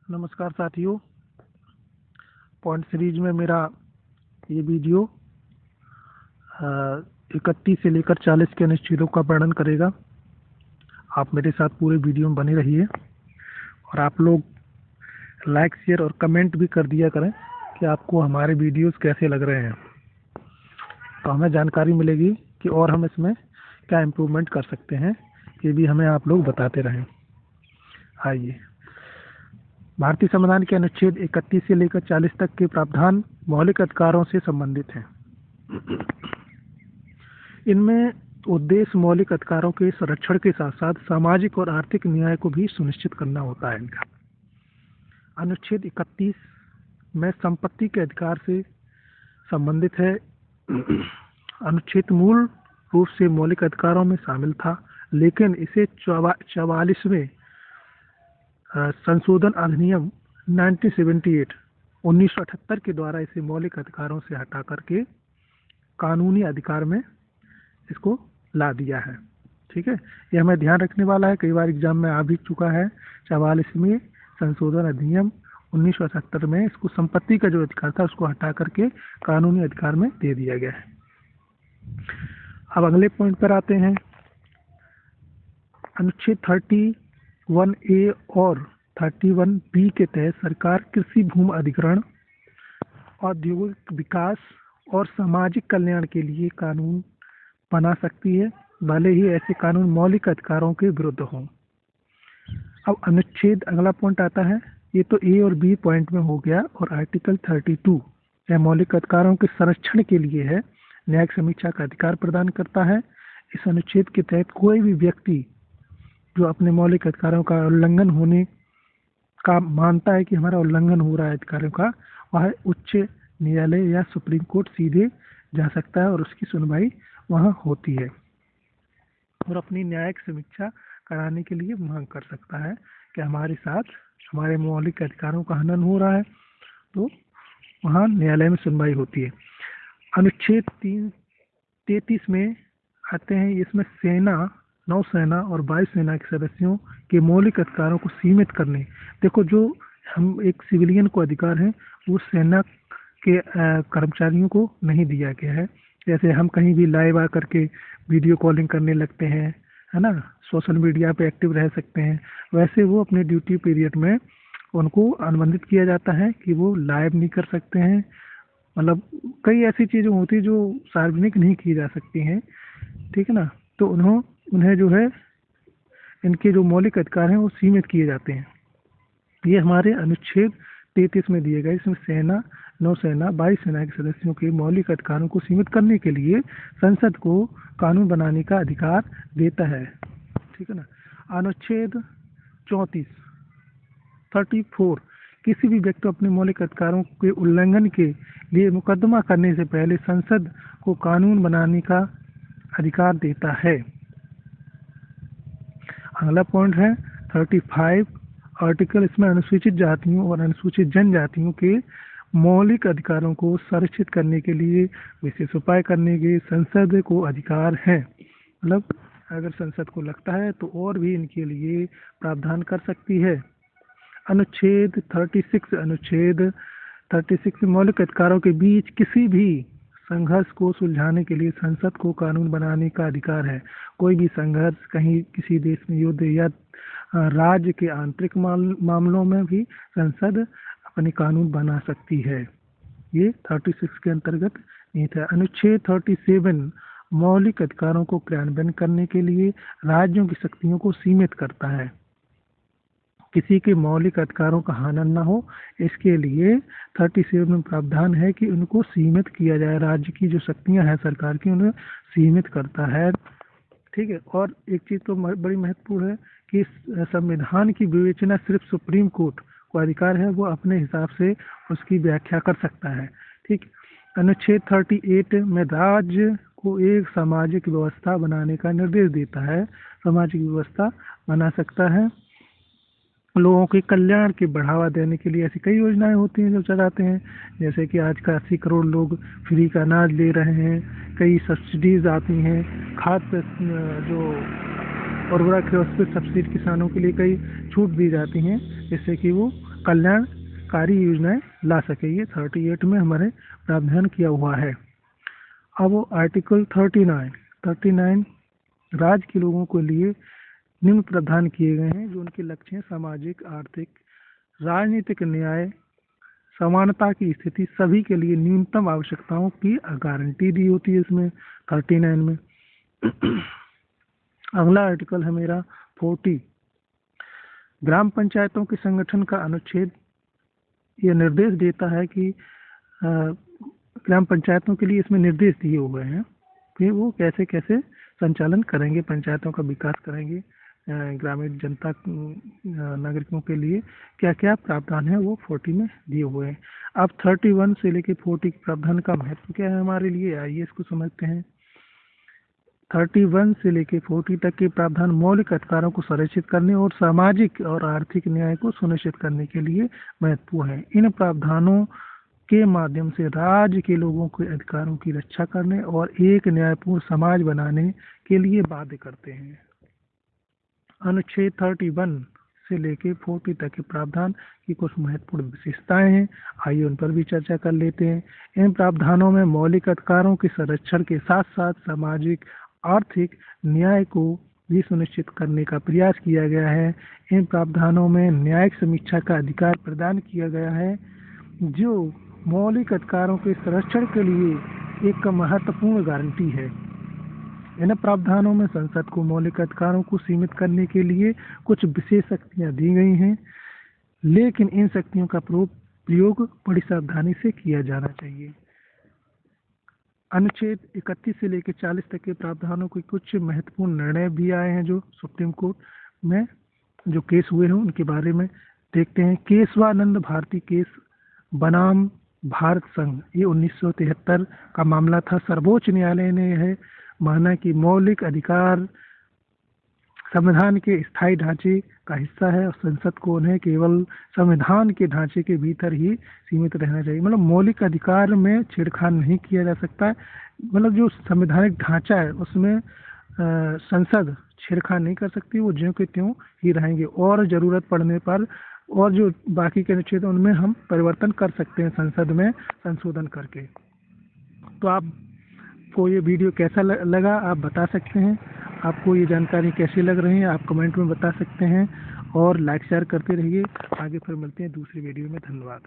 नमस्कार साथियों। Point series में मेरा ये वीडियो 31 से लेकर 40 के अनुच्छेदों का वर्णन करेगा। आप मेरे साथ पूरे वीडियो में बने रहिए और आप लोग लाइक, शेयर और कमेंट भी कर दिया करें कि आपको हमारे वीडियोस कैसे लग रहे हैं, तो हमें जानकारी मिलेगी कि और हम इसमें क्या इम्प्रूवमेंट कर सकते हैं। ये भी हमें आप लोग बताते रहें। आइए, भारतीय संविधान के अनुच्छेद 31 से लेकर 40 तक के प्रावधान मौलिक अधिकारों से संबंधित हैं। इनमें उद्देश्य मौलिक अधिकारों के संरक्षण के साथ साथ सामाजिक और आर्थिक न्याय को भी सुनिश्चित करना होता है। इनका अनुच्छेद 31 में संपत्ति के अधिकार से संबंधित है। अनुच्छेद मूल रूप से मौलिक अधिकारों में शामिल था, लेकिन इसे 44वें संशोधन अधिनियम 1978 के द्वारा इसे मौलिक अधिकारों से हटा करके कानूनी अधिकार में इसको ला दिया है। ठीक है, ये हमें ध्यान रखने वाला है, कई बार एग्जाम में आ भी चुका है। 44वें संशोधन अधिनियम 1978 में इसको संपत्ति का जो अधिकार था उसको हटा करके कानूनी अधिकार में दे दिया गया है। अब अगले पॉइंट पर आते हैं। अनुच्छेद 31A और 31B के तहत सरकार कृषि भूमि अधिग्रहण, औद्योगिक विकास और सामाजिक कल्याण के लिए कानून बना सकती है, भले ही ऐसे कानून मौलिक अधिकारों के विरुद्ध हों। अब अनुच्छेद अगला पॉइंट आता है, ये तो ए और बी पॉइंट में हो गया। और आर्टिकल 32 यह मौलिक अधिकारों के संरक्षण के लिए है, न्यायिक समीक्षा का अधिकार प्रदान करता है। इस अनुच्छेद के तहत कोई भी व्यक्ति जो अपने मौलिक अधिकारों का उल्लंघन होने का मानता है कि हमारा उल्लंघन हो रहा है अधिकारों का, वह उच्च न्यायालय या सुप्रीम कोर्ट सीधे जा सकता है और उसकी सुनवाई वहाँ होती है और अपनी न्यायिक समीक्षा कराने के लिए मांग कर सकता है कि हमारे साथ हमारे मौलिक अधिकारों का हनन हो रहा है, तो वहाँ न्यायालय में सुनवाई होती है। अनुच्छेद 33 में आते हैं, इसमें सेना, नौसेना और वायुसेना के सदस्यों के मौलिक अधिकारों को सीमित करने, देखो जो हम एक सिविलियन को अधिकार है वो सेना के कर्मचारियों को नहीं दिया गया है। जैसे हम कहीं भी लाइव आकर के वीडियो कॉलिंग करने लगते हैं, है ना, सोशल मीडिया पे एक्टिव रह सकते हैं, वैसे वो अपने ड्यूटी पीरियड में उनको अनुबंधित किया जाता है कि वो लाइव नहीं कर सकते हैं। मतलब कई ऐसी चीज़ें होती है जो सार्वजनिक नहीं की जा सकती हैं, ठीक है ना, तो उन्हें जो है इनके जो मौलिक अधिकार हैं वो सीमित किए जाते हैं। ये हमारे अनुच्छेद 33 में दिए गए। इसमें सेना, नौसेना, वायुसेना के सदस्यों के मौलिक अधिकारों को सीमित करने के लिए संसद को कानून बनाने का अधिकार देता है, ठीक है ना। अनुच्छेद 34 किसी भी व्यक्ति अपने मौलिक अधिकारों के उल्लंघन के लिए मुकदमा करने से पहले संसद को कानून बनाने का अधिकार देता है। अगला पॉइंट है 35 आर्टिकल। इसमें अनुसूचित जातियों और अनुसूचित जनजातियों के मौलिक अधिकारों को संरक्षित करने के लिए विशेष उपाय करने के संसद को अधिकार है। मतलब अगर संसद को लगता है तो और भी इनके लिए प्रावधान कर सकती है। अनुच्छेद 36 मौलिक अधिकारों के बीच किसी भी संघर्ष को सुलझाने के लिए संसद को कानून बनाने का अधिकार है। कोई भी संघर्ष कहीं किसी देश में युद्ध या राज्य के आंतरिक मामलों में भी संसद अपने कानून बना सकती है। ये 36 के अंतर्गत निहित है। अनुच्छेद 37 मौलिक अधिकारों को क्रियान्वयन करने के लिए राज्यों की शक्तियों को सीमित करता है। किसी के मौलिक अधिकारों का हनन न हो, इसके लिए 37 में प्रावधान है कि उनको सीमित किया जाए। राज्य की जो शक्तियां हैं सरकार की, उन्हें सीमित करता है, ठीक है। और एक चीज़ तो बड़ी महत्वपूर्ण है कि संविधान की विवेचना सिर्फ सुप्रीम कोर्ट को अधिकार है, वो अपने हिसाब से उसकी व्याख्या कर सकता है, ठीक। अनुच्छेद 38 में राज्य को एक सामाजिक व्यवस्था बनाने का निर्देश देता है। सामाजिक व्यवस्था बना सकता है, लोगों के कल्याण के बढ़ावा देने के लिए ऐसी कई योजनाएं होती हैं जो चलाते हैं। जैसे कि आज का 80 करोड़ लोग फ्री का अनाज ले रहे हैं, कई सब्सिडीज आती हैं, खाद पे जो उर्वरक है उस पर सब्सिडी किसानों के लिए कई छूट दी जाती हैं, जिससे कि वो कल्याणकारी योजनाएं ला सके। ये 38 में हमारे प्रावधान किया हुआ है। अब आर्टिकल 39 राज्य के लोगों के लिए निम्न प्रावधान किए गए हैं जो उनके लक्ष्य हैं: सामाजिक, आर्थिक, राजनीतिक न्याय, समानता की स्थिति, सभी के लिए न्यूनतम आवश्यकताओं की गारंटी दी होती है इसमें 39 में। अगला आर्टिकल है मेरा 40। ग्राम पंचायतों के संगठन का अनुच्छेद यह निर्देश देता है कि ग्राम पंचायतों के लिए इसमें निर्देश दिए हुए हैं कि वो कैसे कैसे संचालन करेंगे, पंचायतों का विकास करेंगे, ग्रामीण जनता नागरिकों के लिए क्या क्या प्रावधान है वो 40 में दिए हुए हैं। अब 31 से लेके 40 प्रावधान का महत्व क्या है हमारे लिए, आइए इसको समझते हैं। 31 से लेके 40 तक के प्रावधान मौलिक अधिकारों को संरक्षित करने और सामाजिक और आर्थिक न्याय को सुनिश्चित करने के लिए महत्वपूर्ण है। इन प्रावधानों के माध्यम से राज्य के लोगों के अधिकारों की रक्षा करने और एक न्यायपूर्ण समाज बनाने के लिए बाध्य करते हैं। अनुच्छेद 31 से लेके 40 तक के प्रावधान की कुछ महत्वपूर्ण विशेषताएं हैं, आइए उन पर भी चर्चा कर लेते हैं। इन प्रावधानों में मौलिक अधिकारों के संरक्षण के साथ साथ सामाजिक आर्थिक न्याय को भी सुनिश्चित करने का प्रयास किया गया है। इन प्रावधानों में न्यायिक समीक्षा का अधिकार प्रदान किया गया है जो मौलिक अधिकारों के संरक्षण के लिए एक महत्वपूर्ण गारंटी है। इन प्रावधानों में संसद को मौलिक अधिकारों को सीमित करने के लिए कुछ विशेष शक्तियां दी गई हैं, लेकिन इन शक्तियों का प्रयोग बड़ी सावधानी से किया जाना चाहिए। अनुच्छेद 31 से लेकर 40 तक के प्रावधानों के कुछ महत्वपूर्ण निर्णय भी आए हैं जो सुप्रीम कोर्ट में जो केस हुए हैं उनके बारे में देखते हैं। केशवानंद भारती केस बनाम भारत संघ, ये 1973 का मामला था। सर्वोच्च न्यायालय ने यह माना कि मौलिक अधिकार संविधान के स्थायी ढांचे का हिस्सा है और संसद को उन्हें केवल संविधान के ढांचे के भीतर ही सीमित रहना चाहिए। मतलब मौलिक अधिकार में छेड़खानी नहीं किया जा सकता है, मतलब जो संवैधानिक ढांचा है उसमें संसद छेड़खानी नहीं कर सकती, वो ज्यों के त्यों ही रहेंगे और ज़रूरत पड़ने पर और जो बाकी के अनुच्छेद उनमें हम परिवर्तन कर सकते हैं संसद में संशोधन करके। तो आपको ये वीडियो कैसा लगा आप बता सकते हैं, आपको ये जानकारी कैसी लग रही है आप कमेंट में बता सकते हैं और लाइक शेयर करते रहिए। आगे फिर मिलते हैं दूसरी वीडियो में। धन्यवाद।